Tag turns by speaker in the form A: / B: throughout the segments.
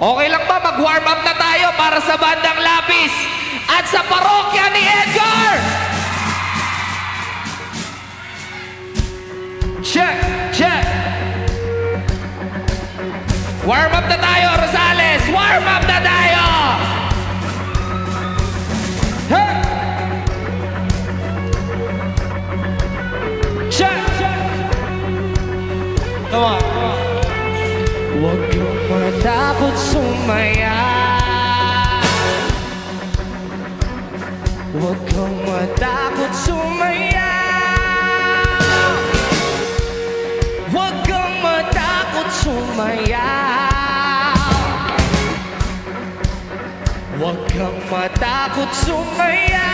A: Okay lang ba? Mag-warm up na tayo para sa bandang Lapis at sa parokya ni Edgar! Check! Check! Warm up na tayo, Rosales! Warm up na tayo! Hey! Check! Come on. Huwag kang matakot sumaya. Huwag kang matakot sumaya. Huwag kang matakot sumaya. Huwag kang matakot sumaya.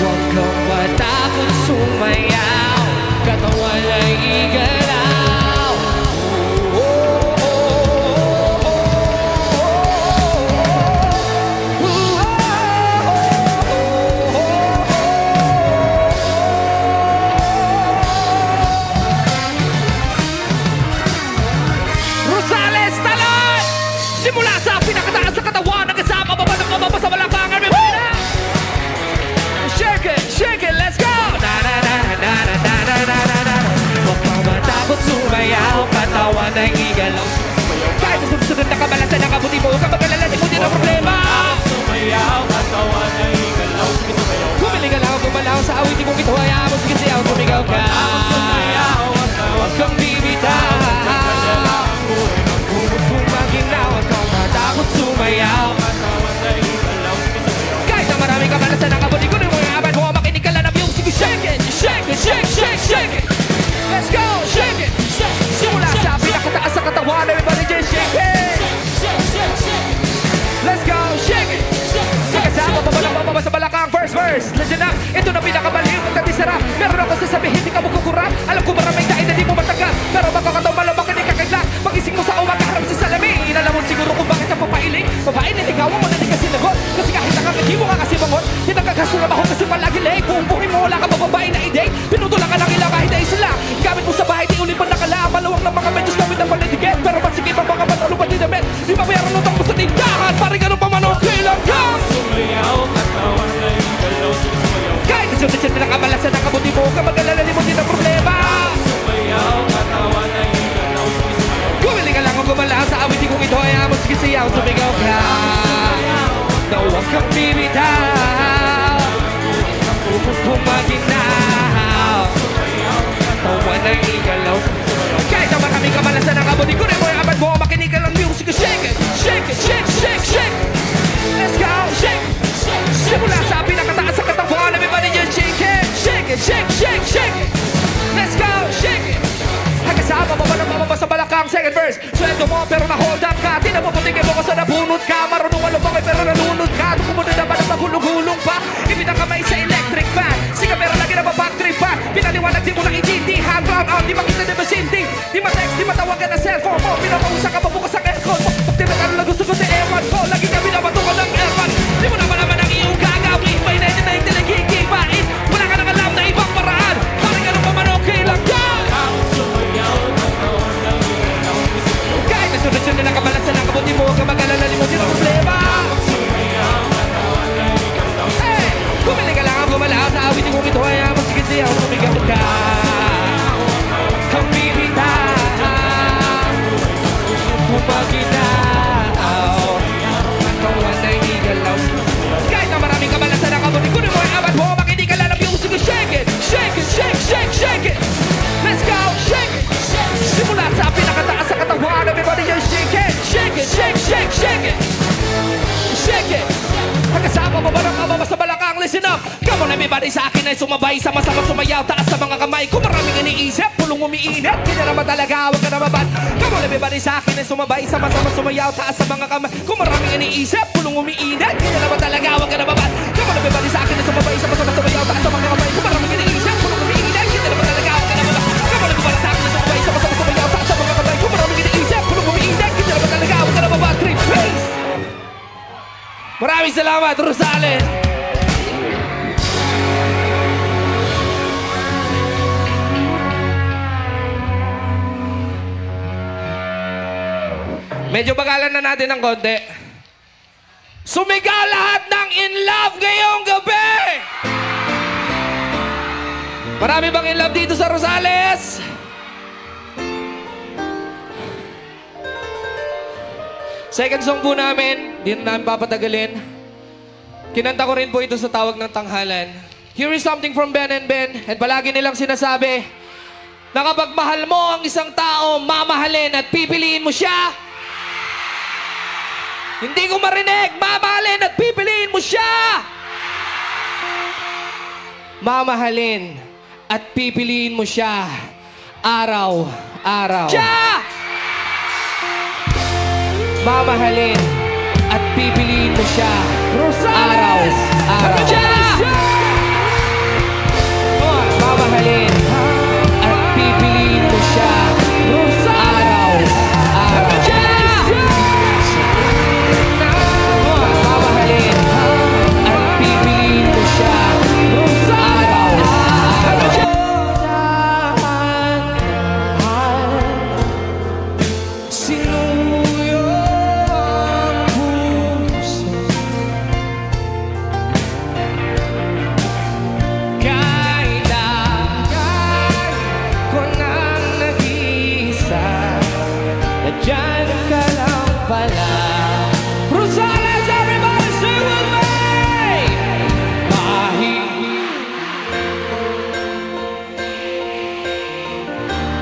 A: Huwag kang matakot sumayaw. Katawan ay igalaw. Rosales, talon! Simula sa pinakataas sa katawan, nagkasama baba ng mababa sa balakangan. Shake it, let's go! Huwag kang matakot sumayaw, katawan ay igalaw. Kahit sa susunod na kabalasan ng kabuti mo, huwag kang mag-alala, di mo din ang problema.
B: Sumayaw, katawan ay igalaw.
A: Kumili ka lang, gumalaw sa awitin kong ito, hayaan mo, sige siyaw, sumigaw ka.
B: Sumayaw,
A: Huwag kang bibitaw. Kung maginaw, huwag kang matakot sumayaw.
B: katawan ay igalaw.
A: Kahit na maraming kabalasan ng kabuti ko, rin mo yung abad mo, makinig ka lang ng music. Shake it, shake it, shake, shake, shake it. Let's go, shake it. Simula sa pinakataas sa katawan, everybody just shake it. Let's go, shake it. Kasama pa sa balakang first verse. Listen up, ito na pinakamaliw at natisara. Meron ako sasabihin, di ka mo kukurap. Alam ko maraming dahil na di mo matagal. Pero magkakataw malamang hindi ka kailan. Pagising mo sa umaga, harap sa salamin. Alam mo siguro kung bakit ka papailing. Papailing, ikaw mo na di kasi nagot. Kasi kahit nakakagi mo ka kasi mangot. Di nagkakaso na mahon kasi palagi late. Kung buhay mo wala ka pa babae na i-date. Pinutulang ka ng ilang kahit ay sila. Gamit mo sa bahay, di uli pa nakala. Maluwang ng mga medyos gamit ng panitiket. Pero masigit ang mga panalo pa din damit. Di mabayaran utang mo sa tindahan. Paring ganun pa manos, kailang ka.
B: Sumayaw, katawan ay igalaw.
A: Kahit isunod-sunod ng kabalasan ng kabuti mo, ka mag-alala, di mo din ang problema.
B: Sumayaw, katawan ay igalaw.
A: Gumili ka lang kung gumalaw sa awitin kong ito, hayaan mo, sige siyaw, sumigaw ka. Na huwag kang bibitaw. Kung maginaw, katawan ay igalaw. Kahit na maraming kabalasan ng kabuti ko, rin mo yung abad mo, makinig ka lang music. Shake it, shake it, shake, shake, shake. Let's go, shake. Simula sa pinakataas sa katawan, everybody just shake it. Shake it, shake, shake, shake it. Let's go, shake it. Hagkasama pa ba ng mababa sa balakang second verse. Sweldo mo pero na-hold up ka. Di na maputingin mo kasi nabunod ka. Marunong malubang pero nalunod ka. Tumunod na ba na maghulong-hulong pa. Ibitang kamay sa electric fan. Sika pero lagi na mapag-trip pa. Pinaliwanag di mo na itindihan. Brown out, di makita di masindi. Di ma-text, di matawagan na cellphone mo. Pinapausa ka pabukas ang aircon mo. Pag tinagano na gusto ko sa ewan ko. Lagi ka binabatukan ng aircon. Di mo na malaman ang iyong gagawin. May na na yung talagigibain. Wala ka nang alam na ibang paraan. Parang ganun pa man okay lang ka. Kahit na sunod-sunod na kabalasan ng kabuti mo, huwag ka mag-alala, limutin ang problema. Hey! Bumili ka lang ang gumalaw sa awitin kong ito, hayaan mo, sige siyaw, sumigaw ka. Kang bibitaw, kung maginaw, katawan ay igalaw. Kahit na maraming kabalasan ng kabuti ko, rin mo yung abad mo, makinig ka lang ng music. Shake it, shake it, shake, shake, shake it. Let's go, shake it. Simula sa pinakataas sa katawan, everybody just shake it. Shake it, shake, shake, shake it. Shake it. Pagkasama mo ba ng mababa sa balakang, listen up. Come on everybody, sa akin ay sumabay. Sama-sama sumayaw, taas sa mga kamay. Kung maraming iniisip, pulong umiinit. Hindi na naman talaga, huwag ka na mabad. Come on everybody, sa akin ay sumabay. Sama-sama sumayaw, taas sa mga kamay. Kung maraming iniisip, pulong umiinit. Hindi na naman talaga, huwag ka na mabad. Come on everybody, sa akin ay sumabay. Sama-sama sumayaw, taas sa mga kamay. Kung maraming iniisip, pulong umiinit. Hindi na naman talaga, huwag ka na mabad. Come on everybody, sa akin ay sumabay. Sama-sama sumayaw, taas sa mga kamay. Kung maraming iniisip, pulong umiinit. Hindi na naman talaga, huwag ka na mabad. Three, please. Maraming salamat, Rosales! Medyo bagalan na natin ng konti. Sumigaw lahat ng in love ngayong gabi! Marami bang in love dito sa Rosales? Second song po namin, di na namin papatagalin. Kinanta ko rin po ito sa tawag ng tanghalan. Here is something from Ben and Ben, and palagi nilang sinasabi na kapag mahal mo ang isang tao, mamahalin at pipiliin mo siya. Hindi ko marinig, mamahalin at pipiliin mo siya. Mamahalin at pipiliin mo siya araw-araw. Siya! Mamahalin at pipiliin mo siya araw-araw. Siya! Mamahalin at pipiliin mo siya araw-araw. Mamahalin at pipiliin mo siya araw-araw. Sinuyo ang puso, kailangan ko nang nag-iisa, na dyan ka lang pala. Rosales, everybody sing with me!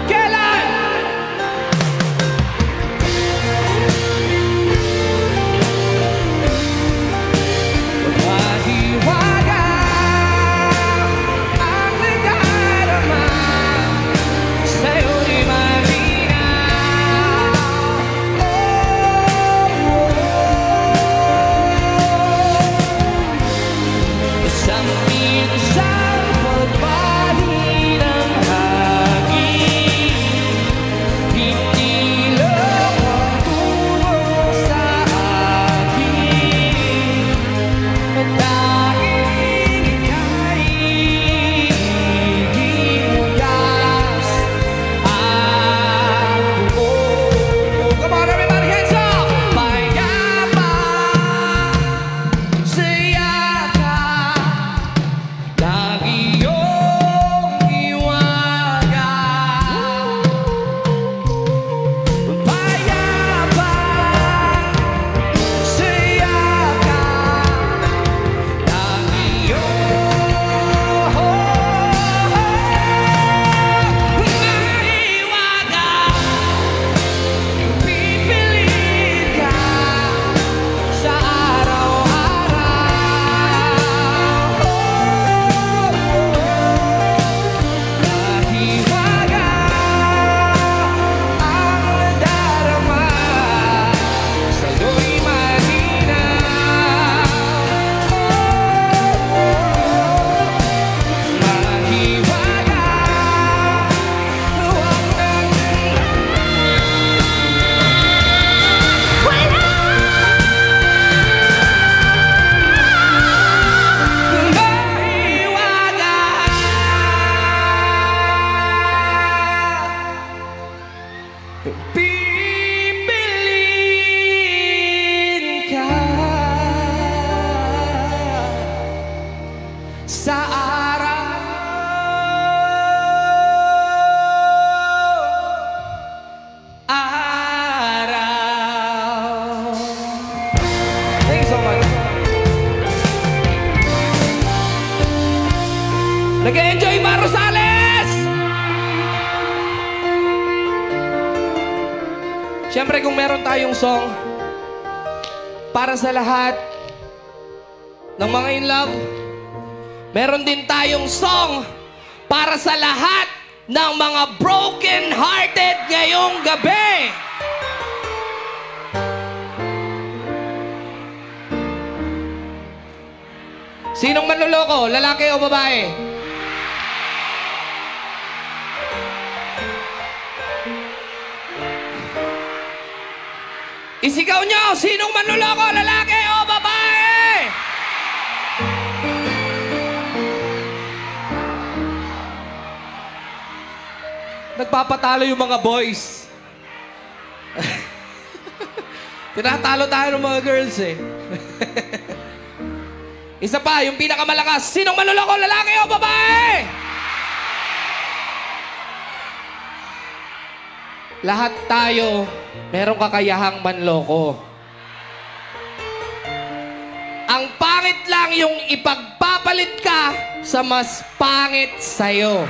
A: Kailan? Mahiwaga ang nagdarama, sa'yo'y malinaw. Isang minsang pagbali ng hangin, hindi lang magtulong sa akin. Dahil ika'y himugas ang buo. Come on, everybody, hands up! Payapa saya ka ng iyong hiwaga. Payapa saya ka ng iyong mahiwaga. Pipiliin ka sa araw-araw. Mahiwaga ang nadarama, sa'yo'y malinaw. Mahiwaga, huwag natin mahiwaga. Pipiliin ka sa araw-araw. Thank you so much. Nag-enjoy ba, Rosales? Siyempre, kung meron tayong song para sa lahat ng mga in love, meron din tayong song para sa lahat ng mga broken-hearted ngayong gabi. Sinong manloloko? Lalaki o babae? Isigaw nyo! Sinong manloloko? Lalaki o babae? Nagpapatalo yung mga boys. Tinatalo tayo ng mga girls eh. Isa pa, yung pinakamalakas. Sinong manloloko, lalaki o babae? Lahat tayo, merong kakayahang manloko. Ang pangit lang yung ipagpapalit ka sa mas pangit sa'yo.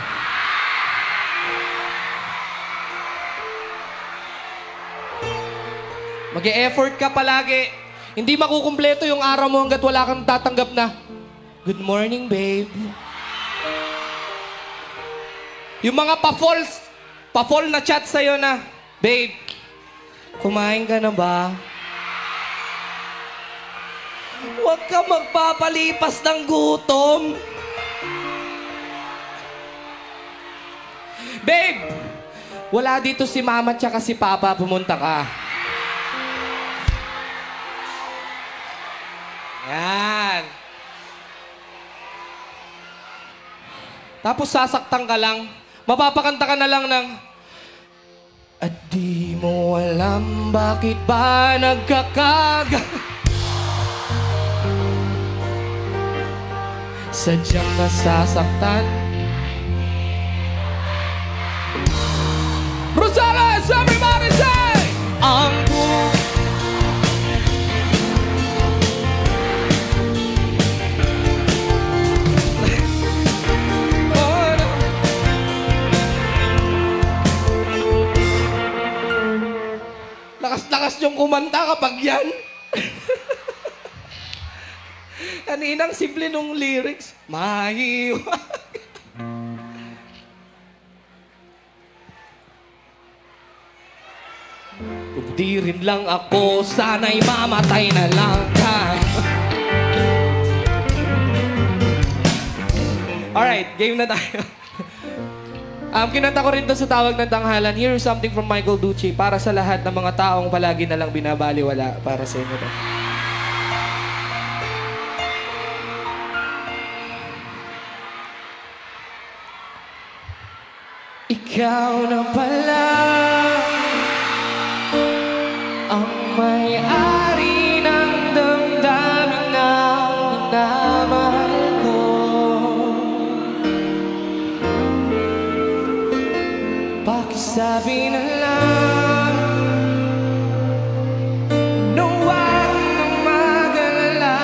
A: Mag-e-effort ka palagi. Hindi makukumpleto yung araw mo hanggat wala kang tatanggap na, "Good morning, babe." Yung mga pa-fall na chat sa'yo na, "Babe, kumain ka na ba?" Huwag ka magpapalipas ng gutom. "Babe, wala dito si mama tsaka si papa, pumunta ka." Yan. Tapos sasaktan ka lang. Mapapakanta ka na lang ng, "At di mo alam bakit ba nagkakaga." Sadyang nasasaktan. Rosales, everybody say! Ang lakas-lakas yung kumanta kapag yan. Kaninang simple nung lyrics. Mahiwag. Kung di rin lang ako, sana'y mamatay na lang ka. Alright, game na tayo. Kinanta ko rin to sa Tawag ng Tanghalan. Here's something from Michael Ducci para sa lahat ng mga taong palagi na lang binabaliwala. Para sa inyo to. Ikaw na pala ang may-ari ng damdamin na minamahal ko. Pakisabi na lang na huwag nang mag-alala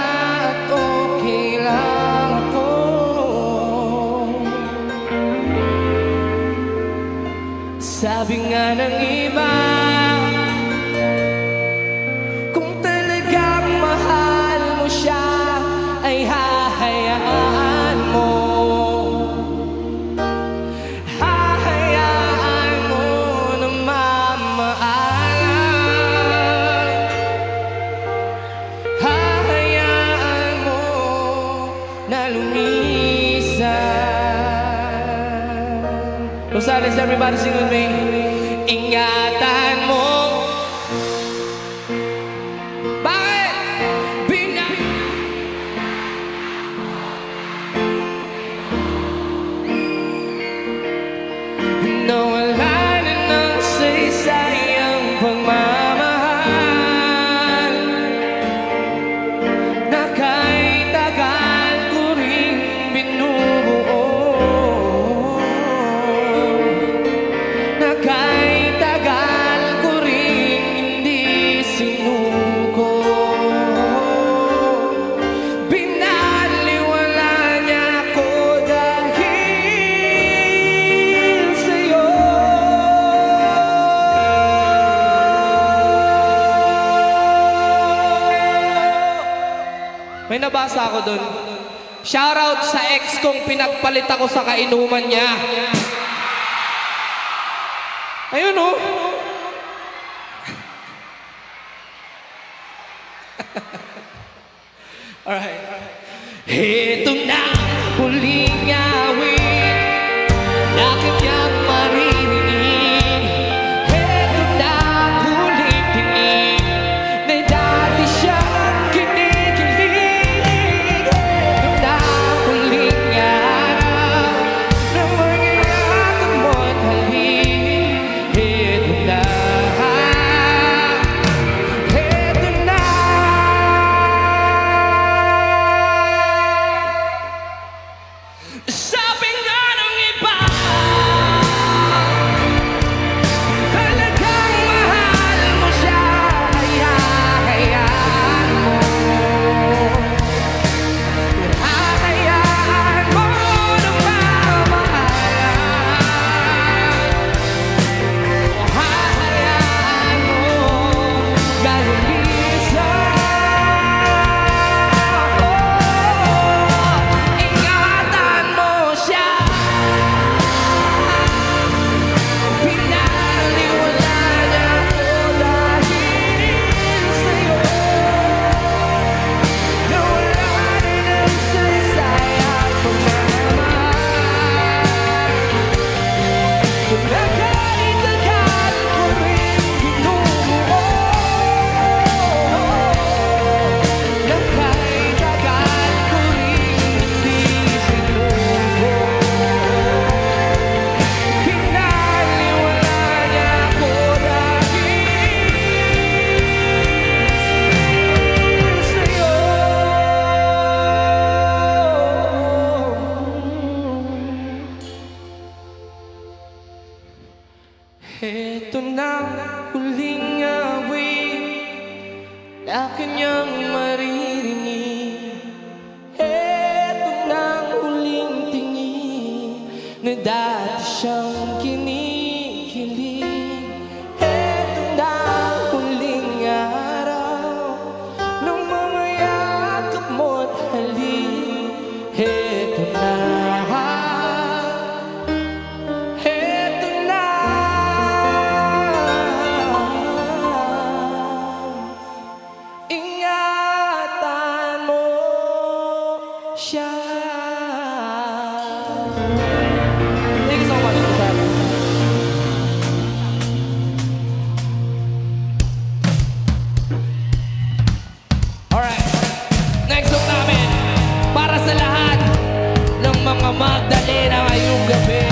A: at okay lang ako. Sabi nga ng iba, kung talagang mahal mo siya, ay hahayaan mo. Hahayaan mo na mamaalam. Hahayaan mo na lumisan. Rosales, everybody sing with me. Ingatan mo. Bakit? Nawala na ng saysay ang pagmamahal na kahit tagal ko rin binubuo. Na kahit tagal ko rin hindi sinuko. Binaliwala niya ako dahil sa'yo. May nabasa ako dun. Shoutout sa ex kong pinagpalit ako sa kainuman niya. Ayun oh. Alright. Ito na huling awit na kanyang maririnig. Ito na huling tinig na dati siyang kinikilig. Ito na huling araw na mangyayakap mo't halin. Ito na na dati siyang kinikilig. Eto na ang huling araw nung mga yakap mo't halik. Eto na, eto na. Ingatan mo siya. Thank you so much, Sir. Alright, next song namin para sa lahat ng mga Magdalena ngayong gabi.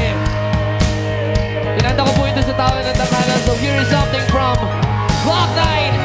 A: Pinanta ko po ito sa tao ng tatanan. So here is something from Block 9.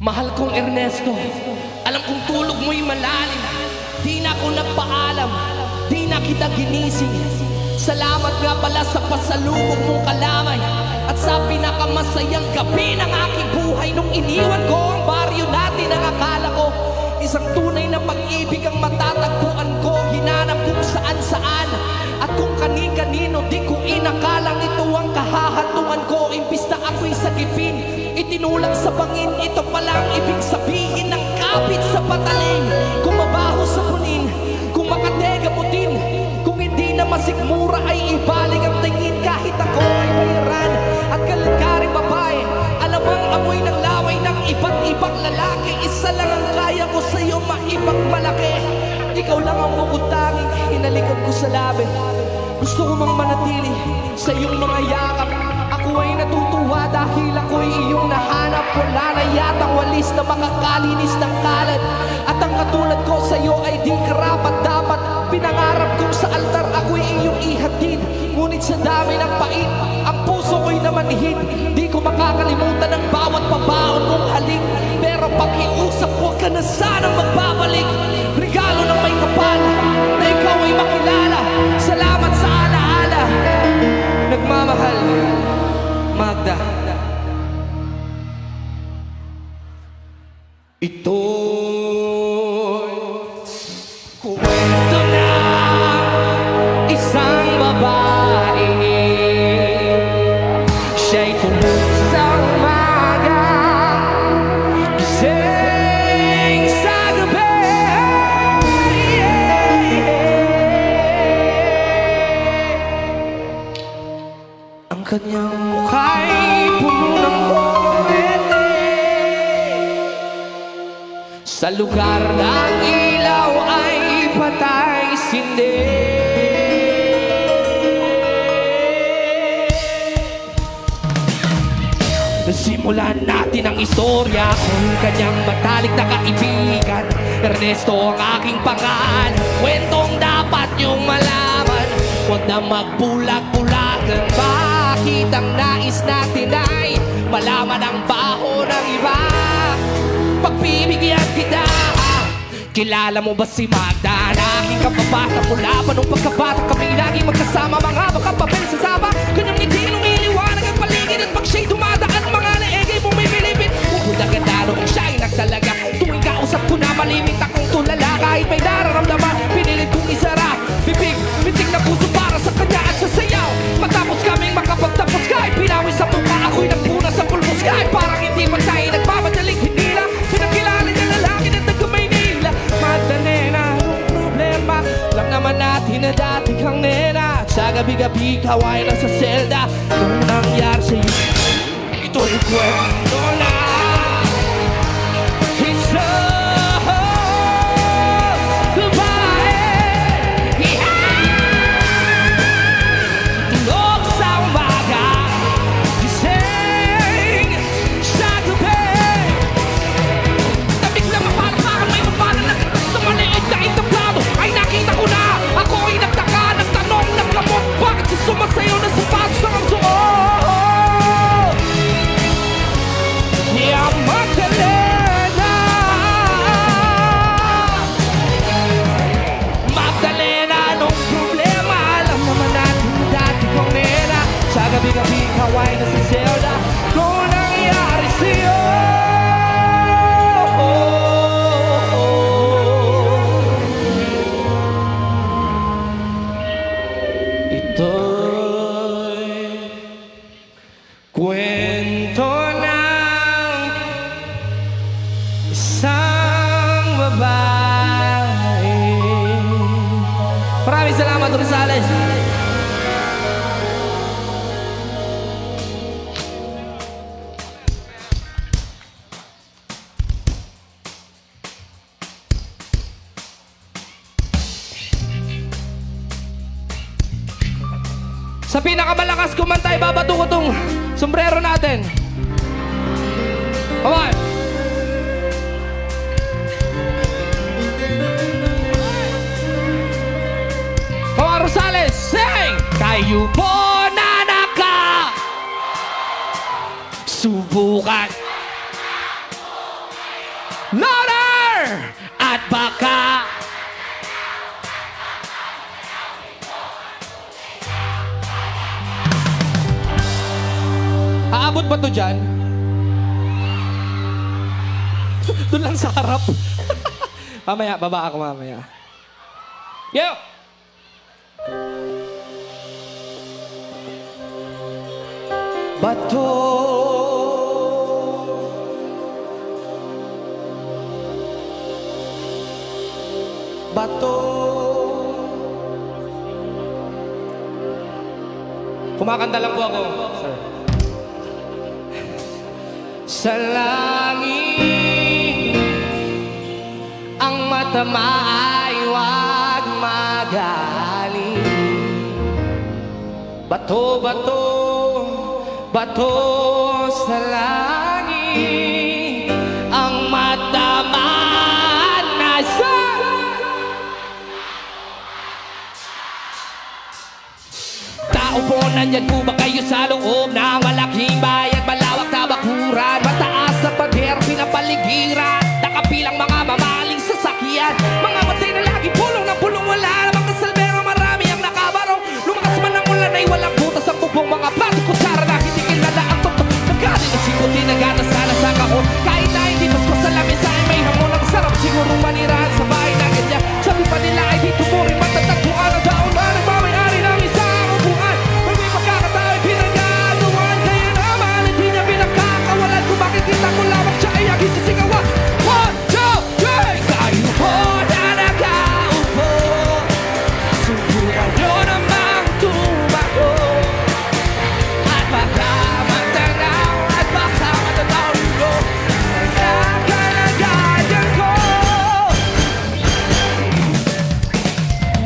A: Mahal kong Ernesto, alam kong tulog mo'y malalim. Di na ako nagpaalam, di na kita ginising. Salamat nga pala sa pasalubong mong kalamay at sa pinakamasayang gabi ng aking buhay. Nung iniwan ko ang baryo natin, ang akala ko isang tunay na pag-ibig ang matatagpuan ko. Hinanap kung saan-saan at kung kani-kanino, di ko inakalang ito ang kahahantungan ko. Imbis na ako'y sagipin, itinulang sa bangin, ito palang ibig sabihin ng kapit sa patalim. Kung mabaho sa punin, kung makatega mo din, kung hindi na masigmura ay ibaling ang tingin. Kahit ako ay bayaran at kalangkaring babae, alam ang amoy ng laway ng iba't ibang lalaki. Isa lang ang kaya ko sa'yo, maibang malaki. Ikaw lang ang bukod-tanging hinalikan ko sa labi. Gusto ko mang manatili sa iyong mga yakap. Ako ay natutuwa dahil ako'y iyong nahanap. Wala na yatang walis na makakalinis ng kalat. At ang katulad ko sa'yo ay di karapat dapat. Pinangarap kong sa altar ako'y iyong ihatid. Ngunit sa dami ng pait, ang puso ko'y namanhid. Di ko makakalimutan ang bawat pabaon mong halik. Pero pakiusap, huwag ka na sanang magbabalik. Regalo ng may kapal na ikaw ay makilala. Salamat sa alaala. Nagmamahal, Magda. Ito'y kwento na isang babae. Siya'y tulog sa umaga, gising sa gabi. Ang kanyang mukha'y puno ng kolorete. Sa lugar ng ilaw ay patay sindi. Simulan natin ang istorya kung kanyang matalik na kaibigan. Ernesto ang aking pangalan, kwentong dapat niyong malaman. Huwag na magbulag-bulagan, bakit ang nais natin ay malaman ang baho ng iba. Pagbibigyan kita. Kilala mo ba si Magda? Na aking kababata mula pa nung pagkabata. Kami lagi magkasama, mga makapapel sa saba. Kanyang ngiti nung iliwanag ang paligid. At pag siya'y dumadaan, mga leegay mong may bilibid. Bukod ang ganda nung siya'y nagtalaga. Tuwing kausap ko na malimit akong tulala. Kahit may nararamdaman, pinilit kong isara. Bibig, bitig na puso para sa kanya at sa sayaw. Matapos kaming makapagtapos, kahit pinawis sa mukha, ako'y nagpuna sa pulpos. Kahit parang hindi pa tayo nagmamadaling hindi lang pinakilala niya lalaki na taga-Maynila. Magdalena, anong problema? Alam naman natin na dati kang nena. At sa gabi-gabi, kaway na sa selda. Nung nangyari sa'yo, ito'y kwento na. Isa babae Salamat, Rosales. Sa pinakamalakas kumantay, babato ko tong sombrero natin. Come on. Come on, Rosales, sing! Kayo po na subukan. Louder! At baka aabot ba to dyan? Doon lang sa harap. Mamaya, baba ako mamaya. Yo! Bato Bato Kumakanta lang po ako, sir. Sa langit ang matama ay huwag magaling. Bato, bato, bato sa langit ang matama nasa tao po. Nandyan po ba kayo sa loob ng malaking bayan, malawak na bakuran, mataas na pader, pinapaligiran, nakapilang mga mamaling sasakyan, mga matay na lagi pulong ng pulong, wala namang kasalbero, marami ang nakabarong, lumakas man ang ulan ay walang butas ang bubong, mga plato kutsara na hindi kilala ang totoo, nagkalit na sikuti, nagkasala sa kahon, kahit na hindi pasko sa lamesa ay may hamon, ang sarap siguro manirahan sa bahay na ganyan, sabi pa nila ay dito mo rin matatagpuan ang daon na nagmamayari ng isang upuan, may pagkakatao'y pinagagawan, kaya naman hindi niya pinagkakawalan, kung makikita ko lamang siya ay agis sisigawan. 1, 2, 3! Kayo po na nakaupo, subukan nyo namang tumayo, at baka matanaw, at baka matanaw nyo ang kalagayan ko.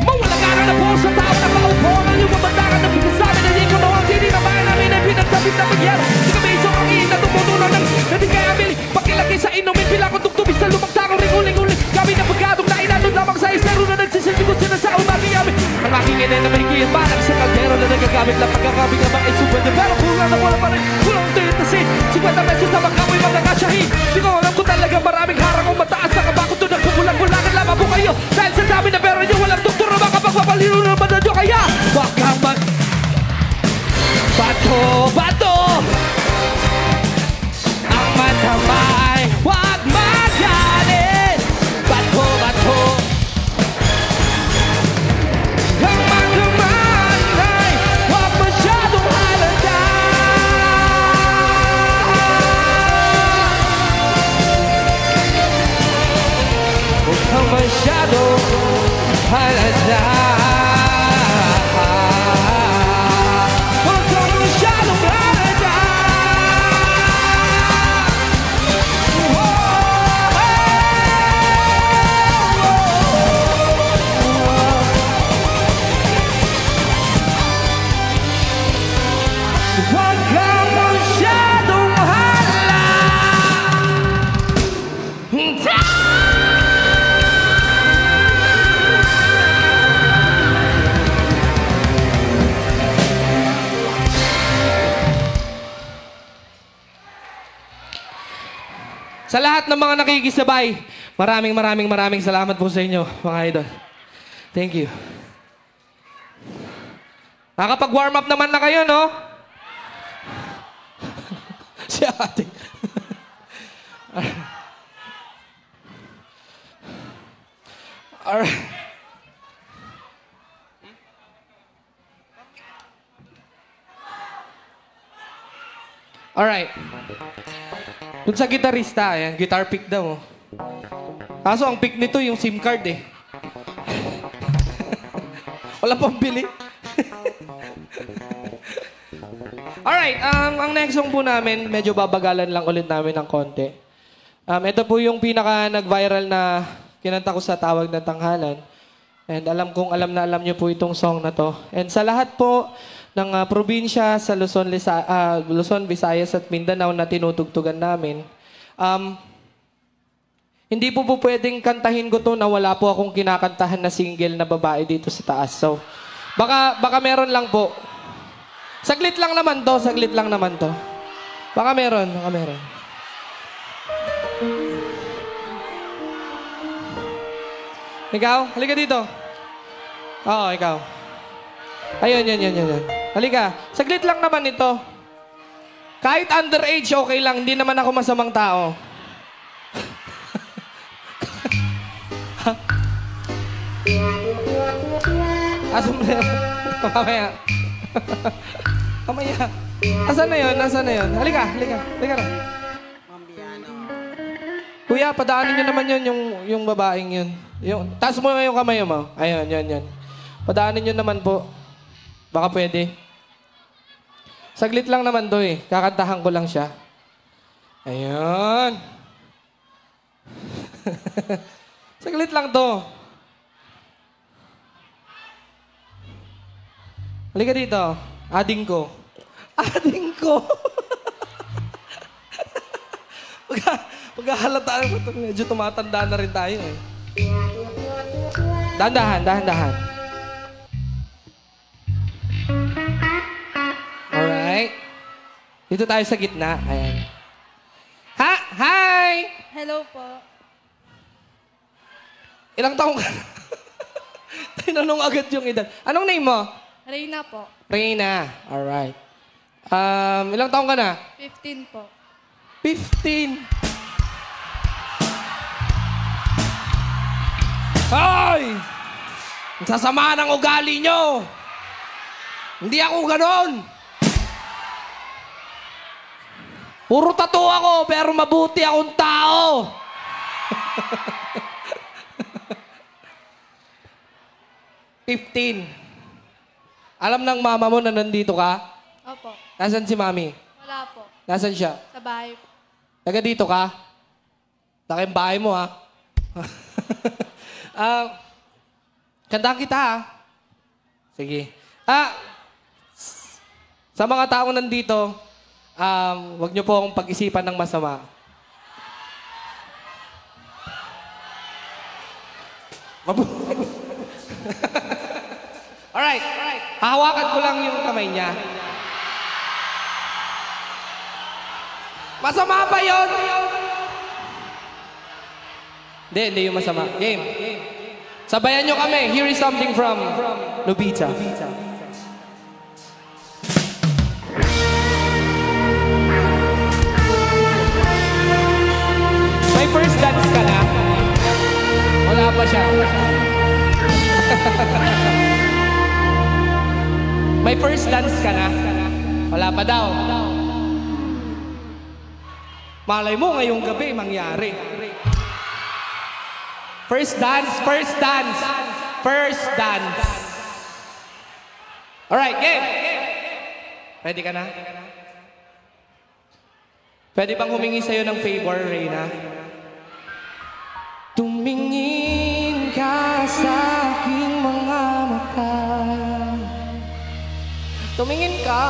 A: Mawala ka na po sa tao na paupo, ng iyong mabandakan na pinasabi na di ko noon, hindi naman namin ay pinagtabit na magyero. Di kami isang ang ina tumutunan ng hindi kaya mili, pakilagay sa inumin, pila kong tugtubis sa lumang takong ring-uling-uling. Kami na pagkatong na inatod lamang sa isero na nagsisilbi ko sila sa umagi amin. Ang aking inay na may kiyabalang sa kaldero na nagagamit lang pagkakamit na mga isubad. Pero kung nga na wala pa rin, kulang tuyot na sin 50 pesos na magkamoy magkakasyahin. Di ko alam kung talaga maraming harang kung mataas na kabako to nagkukulang-kulangan lamang po kayo. Dahil sa dami na pero nyo walang doktor na makapagpapalino naman na nyo kaya baka bato, bato ang matamay, huwag magalit. Bato, bato ang magkamanay, huwag masyadong halata. Huwag kang masyadong halata. Huwag kang masyadong halata. Huwag kang masyadong halata. Sa lahat ng mga nakikisabay, maraming salamat po sa inyo, mga idol. Thank you. Nakapag-warm up naman na kayo, no? Si ate. Alright. Alright. Doon sa gitarista, ayan, guitar pick daw. Oh. Kaso ang pick nito yung SIM card eh. Wala pang bili. Alright, ang next song po namin, medyo babagalan lang ulit namin ng konti. Ito po yung pinaka nag-viral na kinanta ko sa Tawag ng Tanghalan. And alam kong alam na alam niyo po itong song na to. And sa lahat po ng probinsya sa Luzon, Visayas at Mindanao na tinutugtugan namin, hindi po pwedeng kantahin ko to na wala po akong kinakantahan na single na babae dito sa taas. So, baka meron lang po. Saglit lang naman to, saglit lang naman to. Baka meron. Ikaw, halika dito. Oo, ikaw. Ayun, yan. Halika, saglit lang naman ito. Kahit underage, okay lang. Hindi naman ako masamang tao. Mamaya. Asan na yun? Halika na. Kuya, padaanin nyo naman yun, yung babaeng yun. Taas mo yung kamay mo. Ayun, yan. Padaanin nyo naman po. Baka pwede. Saglit lang naman to eh. Kakantahan ko lang siya. Ayun. Saglit lang to. Halika dito. Ading ko. Magkahalataan mo ito. Medyo tumatanda na rin tayo eh. Dahan-dahan. Alright. Dito tayo sa gitna. Ayan. Hi!
C: Hello po.
A: Ilang taong ka na? Tinanong agad yung edad. Anong name mo?
C: Reyna po.
A: Reyna. Alright. Ilang taong ka na?
C: 15 po.
A: 15. Hoy! Ang sasama ng ugali nyo! Hindi ako ganon! Puro tattoo ako, pero mabuti akong tao! $15. Alam ng mama mo na nandito ka?
C: Opo.
A: Nasaan si mami?
C: Wala po.
A: Nasaan siya?
C: Sa bahay po.
A: Taga dito ka? Laking bahay mo, ha? Kantahan kita, ha? Sige. Sa mga taong nandito, wag niyo po akong pag-isipan ng masama. Alright. Hahawakan ko lang yung kamay niya. Masama ba yun? Hindi yung masama. Game. Sabayan nyo kami. Here is something from Nobita. May first dance ka na? Wala pa siya. May first dance ka na? Wala pa daw. Malay mo ngayong gabi mangyari. First dance. Alright, game. Ready ka na? Pwede bang humingi sa'yo ng favor, Reyna? Tumingin ka sa aking mga mata. Tumingin ka.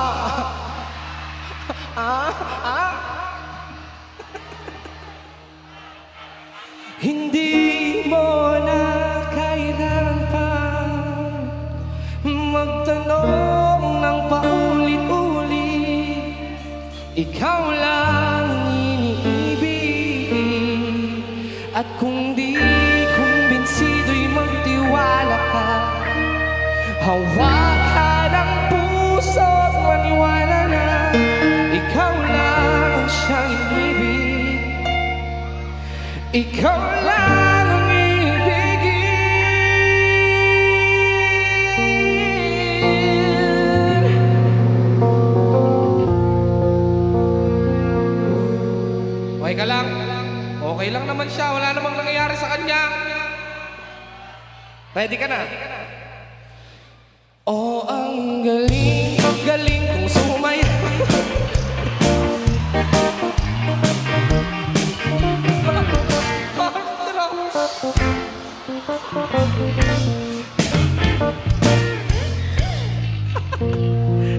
A: Hindi mo na kailangan pa magtanong ng paulit-ulit. Ikaw lang ang iniibig. At kung di kumbinsido'y magtiwala ka. Hawakan ang puso't maniwala na ikaw lang ang siyang inibig. Ikaw lang ang ibigin. Okay ka lang? Okay lang naman siya. Wala namang nangyayari sa kanya. Ready ka na? Oh, ang galing, galing kong sumay.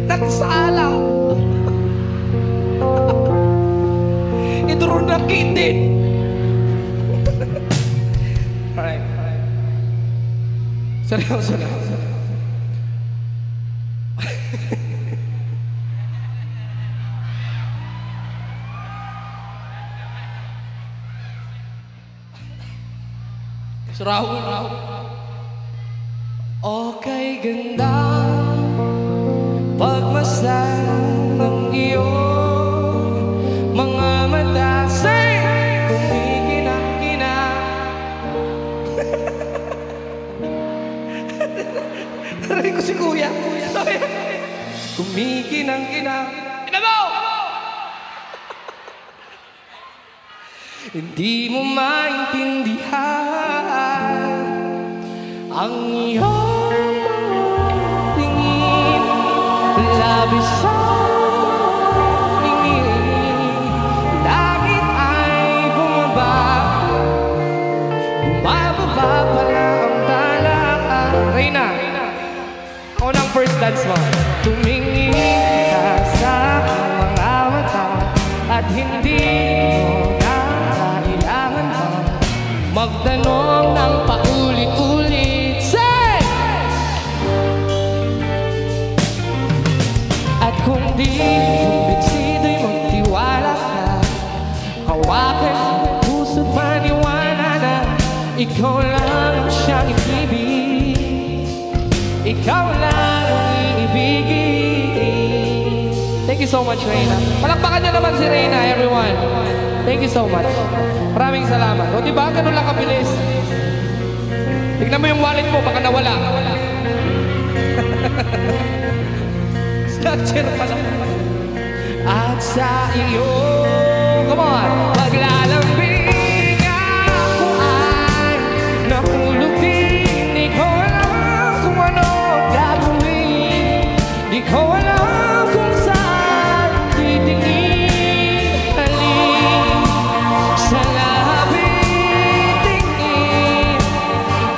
A: Nagsala. Iduro na kitin. Alright. Seryoso na. Rahul. Okay, ganda pagmasdan ng iyong mga mata. Say! Kumikinang-kina. Narinig ko si Kuya. Kumikinang-kina. Inabaw! Hindi mo maintindihan ang iyong tingin, labis sa tingin. Langit ay bumababa pala ang talaga. Reyna, ako ng first dance mo. Tumingin ka sa mga mata at hindi mo kailangan pa magtanong ng paulit-ulit. Say! At kung di kumbinsido'y magtiwala ka, hawakan ang puso't maniwala na ikaw lang ang siyang ibigin. Ikaw lang ang iibigin. Thank you so much, Reyna. Palakpakan niyo naman si Reyna, everyone. Thank you so much. Maraming salamat. O diba, ganun lang kabilis. Tignan mo yung wallet mo, baka nawala. Snatcher pala. At sa iyo, come on, paglalambing ako ay nahulog din. Di ko alam kung ano gagawin. Di ko alam kung saan titingin. Sa labing tingin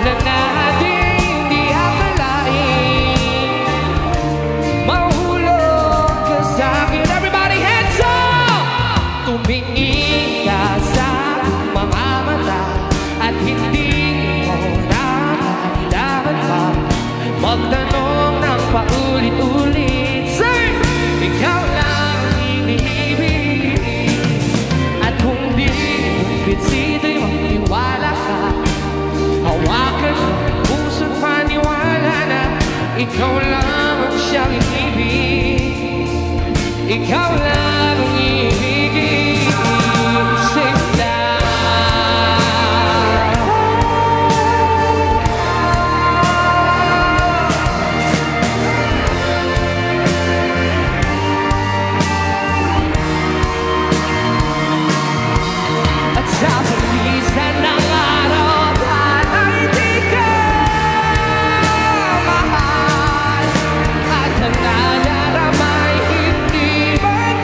A: na natin di akalain, mahulog ka sa'kin. Everybody hands up! Tumingin ka sa mga mata at hindi mo na kailangan pa magtanong ng paulit-ulit. Say! Ikaw lang iniibig. At kung di kumbinsido'y magtiwala ka, hawakan mo puso't maniwala na ikaw lang ang siyang inibig. Ikaw lang ang ibigin. Sing lang. At sa pagitan ng araw ay di ka mahal. At ang nadaramay hindi man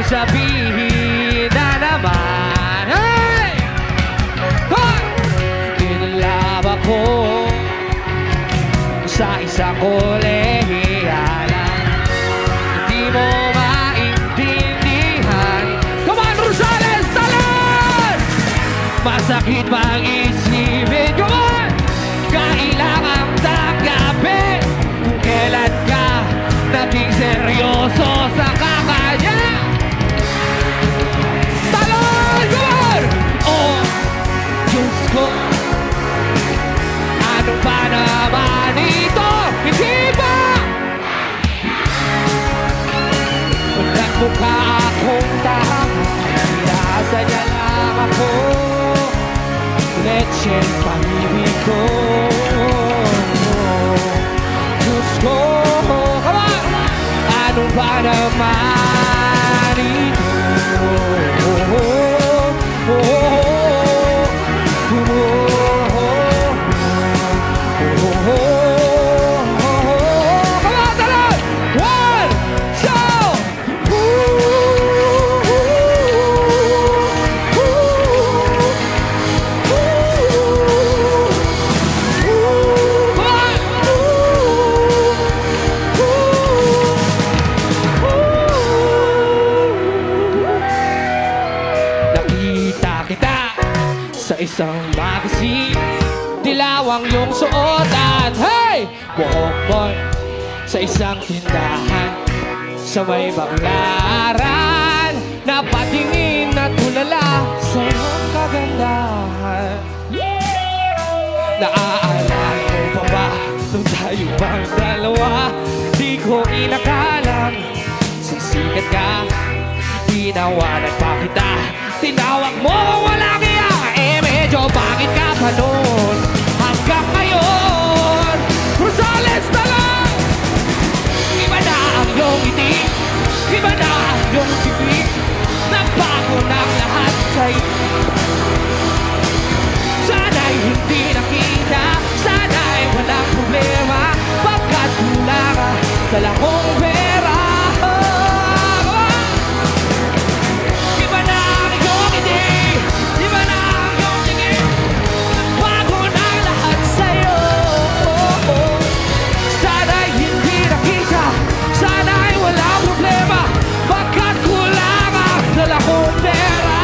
A: mong sabihin na naman, hey! Inalab ako sa isang kolehiyalan. Hindi mo maintindihan. Come on, Rosales! Talan! Masakit bang isipin? Come on! Kailangang tanggapin kung kailan ka naging seryoso sa kakanya. Talan! Come on! Oh, Diyos ko, ano ba naman ito? Hindi ba? Nagmukha akong tanga, pinasa niya lang ako. Lecheng pag-ibig ko. Diyos ko, come on! Ano ba naman ito? Isang magazine, dilawang yung suotan. Hey! Buhok boy sa isang tindahan sa may Baclaran. Napatingin at tulala sa iyong kagandahan. Naaalala mo pa ba nung tayo pang dalawa? Di ko inakalang sisikat ka. Tinawanan pa kita, tinawag mo kung walang iya. Medyo bakit ka pa noon hanggang ngayon? Rosales na lang! Iba na ang iyong ngiti, iba na ang iyong bibig. Nagbago ng lahat sa'yo. Sana'y hindi nakita, sana'y walang problema. Pagkat kulang ka, dala kong pera. Iba na ang iyong ngiti, iba na ang iyong tingin. Nagbago ng lahat sa'yo. Sana'y hindi nakita, sana'y walang problema. Pagkat kulang ka, dala kong pera.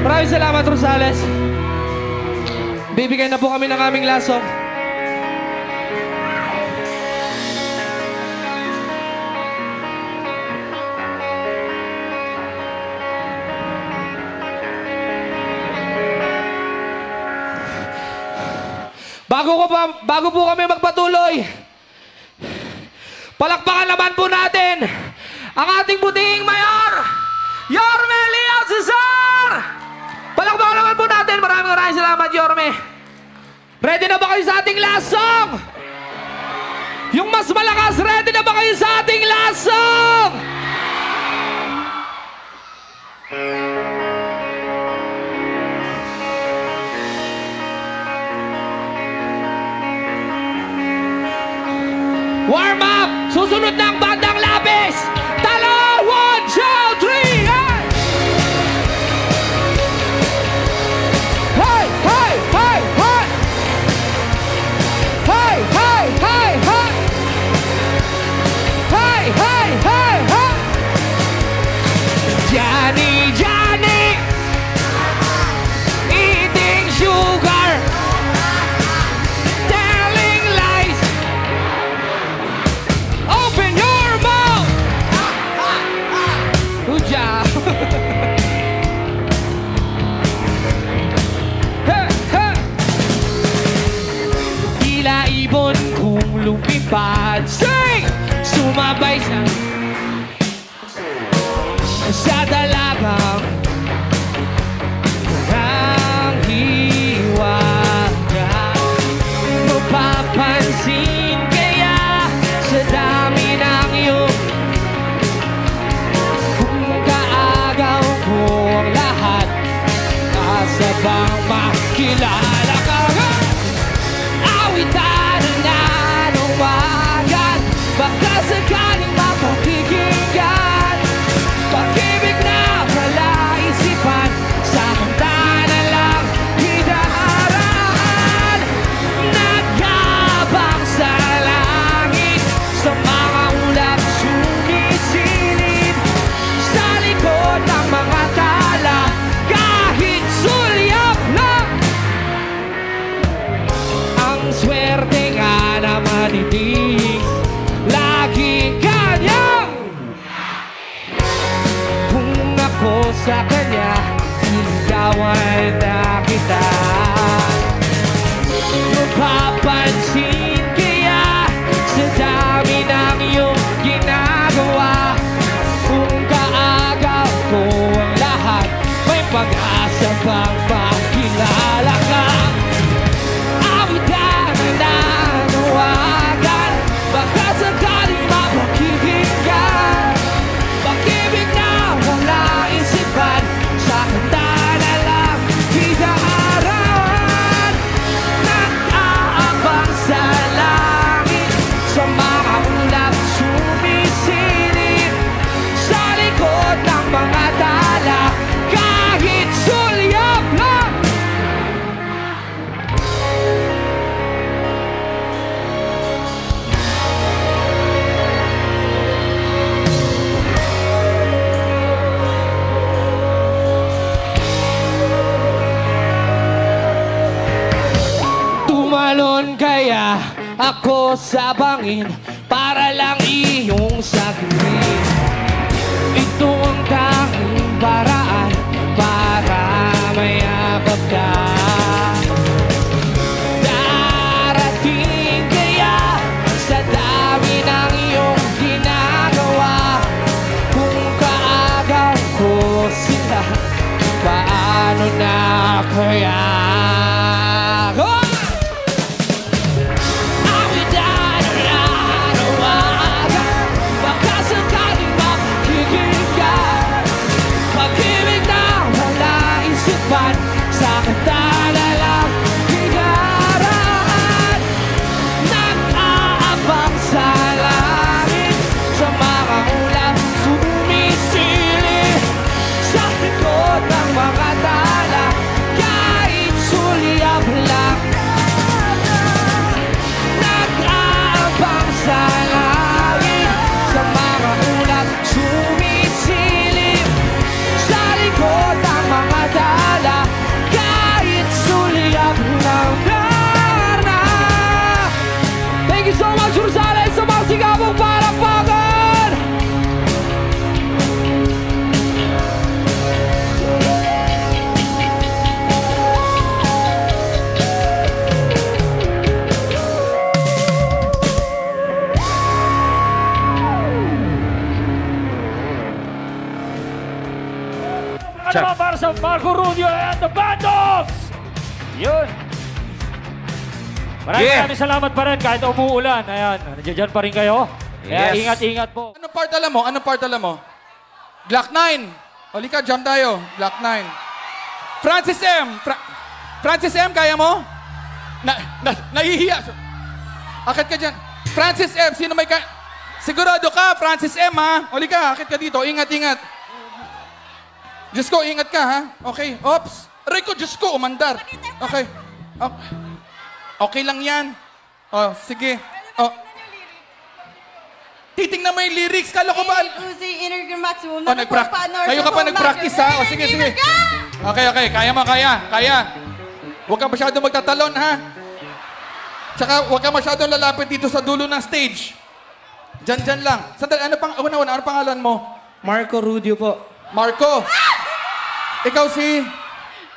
A: Maraming salamat, Rosales. Bibigyan na po kami ng aming last song. Bago po kami magpatuloy, palakpakan naman po natin ang ating butihing mayor, Yorme Leo Cesar! Palakpakan naman po natin. Maraming salamat, Yorme. Ready na ba kayo sa ating last song? Yung mas malakas, ready na ba kayo sa ating last song? Warm up! Susunod ng bandang labis! Talo! 1, 2, 3! Hey! Hey! Hey! Hey! Hey! Hey! Hey! Hey! Hey! Hey! Hey! Hey! Johnny! Johnny! Eating sugar! Telling lies! Open your mouth! Good job! Hey, hey. Tila ibon kung lumipad. Sing! Sumabay sa dalagang ang hiwaga. Mapapansin kaya makilala ka. Awitan na nanuwagan, baka sakaling mapakikinggan. Pag-ibig na wala isipan, sa kanta na lang hidaraan. Nagkabang sa langit, sa mga ulap sumisilip, sa likod ng mga tala, kahit sulyap lang. Ang swerte nga naman hindi lagi kanyang. Kung ako sa kanya, iligawan na kita. Mapapansin kaya sa dami ng iyong ginagawa. Kung kaagaw ko ang lahat, may pag-asa bang makilala ka. Awitan na nanuwagan, baka sakaling mapakibigyan. Pag-ibig na wala isipan, sa kanta na lang hidaraan. Nag-aabang sa langit, sa mga ulap sumisilip, sa likod ng mga tala, kahit sulyap lang. Tumalon kaya ako sa bangin para lang iyong sagutin. Ito ang tanging paraan para mayakap ka. Darating kaya sa dami ng iyong ginagawa. Kung kaagaw ko sila, paano na kaya? Oh! Awitan na nanuwagan, baka sakaling mapakikinggan. Pag-ibig na wala isipan, sa kanta na lang hidaraan. Nag-aabang sa langit, sa mga ulap sumisilip, sa likod ng mga tala, kahit sulyap lang. Nag-aabang sa langit, sa mga ulap sumisilip, sa likod ng mga tala, kahit sulyap lang. Thank you so much, Rosales, sa mga sigabong palakpakan!
B: Ano naman para sa Marco Rudio and the Band Dogs? Yun. Maraming salamat pa rin kahit umuulan. Ayan, nandiyan pa rin kayo. Kaya
A: Yes.
B: ingat-ingat po.
D: Anong part alam mo? Anong part alam mo? Glock 9. Halika, jump tayo. Glock 9. Francis M. Francis M, kaya mo? Nahihiya. Akit ka dyan. Francis M, sino may kaya? Sigurado ka, Francis M, ha? Halika, akit ka dito. Ingat, ingat. Diyos ko, ingat ka, ha? Okay. Oops. Rico, Diyos ko, umandar. Okay. Okay lang yan. Oh, sige. Oh. Titingnan mo yung lyrics. Kala ko ba?
C: Uzi, inner maximum.
D: Oh, ngayon ka pa nag-practice, ha? O, sige, sige. Okay, okay. Kaya mo, kaya. Kaya. Huwag ka masyadong magtatalon, ha? Tsaka, huwag ka masyadong lalapit dito sa dulo ng stage. Diyan lang. Sandali, ano pangalan mo?
A: Marco Rudio po.
D: Marco. Ikaw si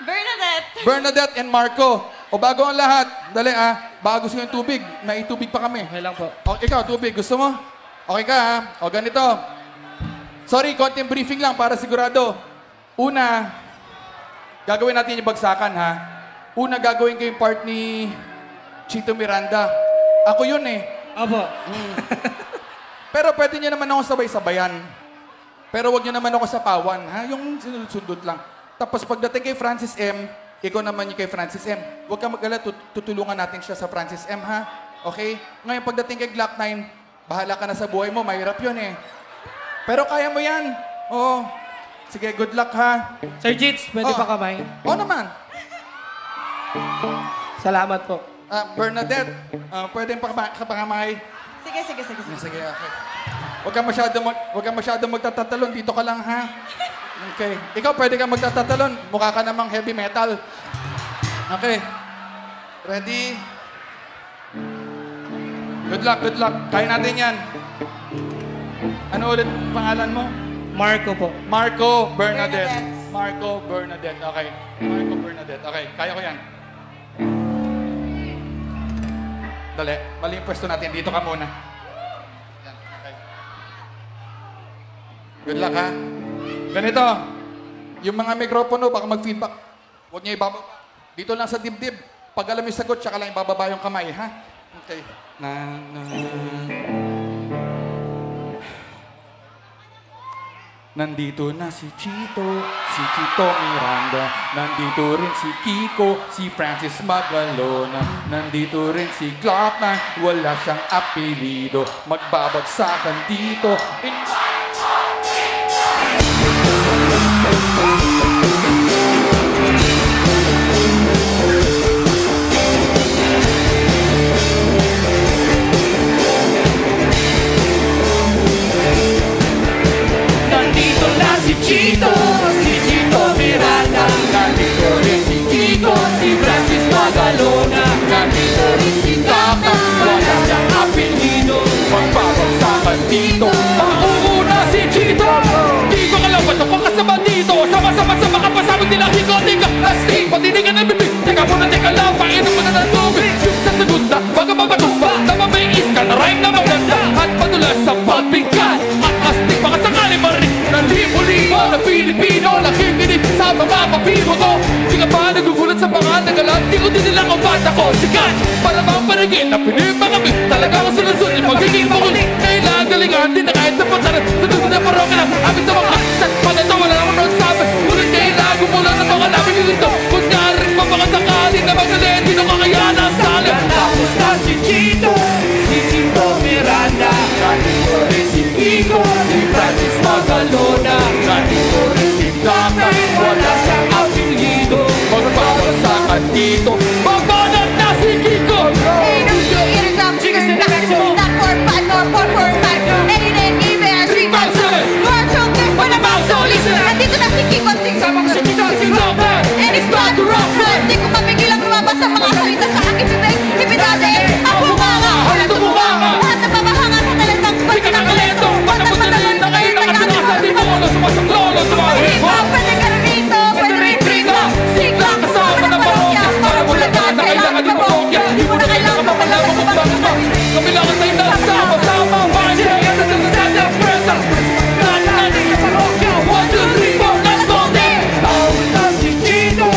C: Bernadette.
D: Bernadette and Marco. O bago ang lahat, dali baka gusto yung tubig. May tubig pa kami.
A: Okay lang po.
D: O, ikaw, tubig. Gusto mo? Okay ka, ha? O, ganito. Sorry, konting briefing lang para sigurado. Una, gagawin natin yung bagsakan, ha? Una, gagawin ko yung part ni Chito Miranda. Ako yun, eh.
A: Opo.
D: Pero pwede nyo naman ako sabay-sabayan. Pero wag nyo naman ako sapawan, ha? Yung sundot lang. Tapos pagdating kay Francis M., ikaw naman yung kay Francis M. Huwag ka mag-alala, tutulungan natin siya sa Francis M, ha? Okay? Ngayon, pagdating kay Glock 9, bahala ka na sa buhay mo, mahirap yun eh. Pero kaya mo yan. Oo. Sige, good luck, ha?
A: Sir Jits, pwede pa kamay?
D: Oo naman.
A: Salamat po.
D: Bernadette, pwede pakamay?
C: Sige, sige, sige, sige.
D: Sige, okay. Huwag ka masyadong magtatatalon. Dito ka lang, ha? Okay. Ikaw, pwede ka magtatatalon. Mukha ka namang heavy metal. Okay. Ready? Good luck, good luck. Kaya natin yan. Ano ulit pangalan mo?
A: Marco po.
D: Marco Bernadette.
C: Bernadette.
D: Marco Bernadette. Okay. Marco Bernadette. Okay. Kaya ko yan. Dali. Mali yung pwesto natin. Dito ka muna. Yan. Okay. Good luck, ha? Ganito. Yung mga mikropono, baka mag-feedback. Huwag niya ibababa. Dito lang sa dibdib. Pag alam yung sagot, tsaka lang ibababa yung kamay, ha? Okay. Nandito na si Chito Miranda. Nandito rin si Kiko, si Francis Magalona. Nandito rin si Glock na wala siyang apelido. Magbabagsakan dito.
A: Nandito na si Chito Miranda.
D: Nandito rin si Kiko,
A: Si Francis Magalona.
D: nandito rin si Glock na wala siyang apelido. Magbabagsakan dito.
A: Mauuna si Chito.
D: Di ko alam ba't ako kasama dito. Sama-sama sa mga pasabog nila. Higa, astig, patinig ka ng bibig. Teka muna, teka lang, painom mo na ng tubig. Sa segunda, baga mabatumba. Namamayin ka na rhyme na maganda. At padulas sa pagbigyan. At astig, baka sakali marinig. Ng libo-libo na Pilipino. Nakikinig sa mga papibo ko. Di ka ba nagugulat sa mga nagalan? Di ko din nila kung ba't ako sikat. Para bang panagin na pinig mga big. Talaga ako sunod-sunod, magiging makulit. Kailangan galingan din na kahit sa pataran. Tutulog na parang ka na, abit sa mga aksan. Pagkata wala akong noon sabi. Ngunit kailangan gumulan ng mga namin dito. Kung narin pa baka sakali na magaling. Dito ka kaya nasali.
A: Tapos na si Chito Miranda.
D: Nandito rin si Kiko,
A: Si Francis Magalona.
D: nandito rin si Glock na wala siyang apelido. Magbabagsakan dito. Magbanat na si Kiko.
C: Hey, no, you interrupt,
A: Sige,
C: you're
A: sige,
C: not
A: sige.
C: not 4-5, nor 4-4-5. Any day, even 3-5. More chokers, what about so listen? Nandito na si Kiko,
A: Sama ko si Chito, si Glock na.
C: and it's not to rock. Di ko mapigilang lumabas sa mga salita sa aking bibig. Ibidade, ako nga nga.
D: Ano ito bumanga?
C: Lahat na pamahanga sa talentang
D: Di ka nakalento. Ba't madali na kayo nakasinasabi mo? Lolo, sumasaklolo, sumahipon.
C: Pwede ka rin rito, pwede rin rito. Sigla, kasama ng parokya. Para bulagan, kailangan di parokya. Di mo na kailangan mapalaman kung bakit ba.
D: Kabilangan tayo na sama-sama. Bakit siya ka na presa? Lahat natin sa parokya. 1, 2, 3, 4, let's go there!
A: Tapos na si Chito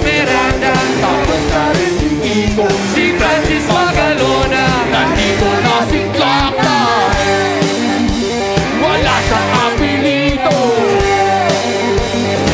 A: Miranda.
D: Tapos na rin si Kiko.
A: Si Francis Magalona.
D: Nandito na si Glock na wala siyang apelido.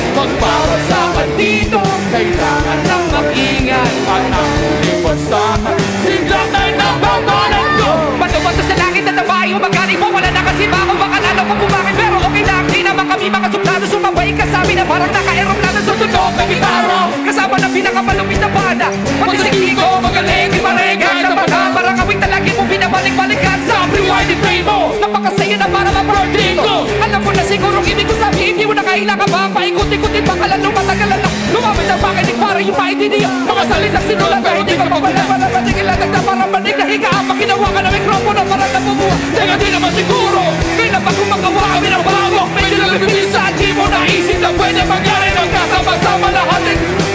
D: Magbabasakan dito. Kailangan
A: Nang mag-ingat.
D: at ang huling bansakan. Si Glock na nababalan ko.
A: Bato-bato sa langit at nabahay Umagani mo, wala na kasi ba ako makalala ko bumakin. Pero okay lang, di naman kami mga suplado. Sumabay ka sa amin na parang naka-aeroplano. Susunod na gitara, kasama na pinakamalupit na banda. Pati si Kiko, magaling, di pareha kahit na bata. Parang awing talagi mo binabalik-balik ka sa
D: Rewind and play mo.
A: napakasaya na para ma-birthday ko. Alam mo na sigurong ibig ko sabihin, di mo na kailangan ba paikot-ikutin pa kalalo matagalan na lumapit ang pakinig para yung maintindihan. Mga salita sinulat pero hindi ka mapala para matigilan na para manig na higa ang ginawa ka ng mikropono para nabubuha.
D: Teka di naman siguro.
A: Kailan pa kung magawa kami ng bago?
D: Medyo nalipisa, di mo naisip na pwede mangyari. Magkasama-sama lahat.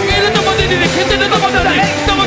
D: Ngayon naman dinilig, hindi na naman dalaig. Naman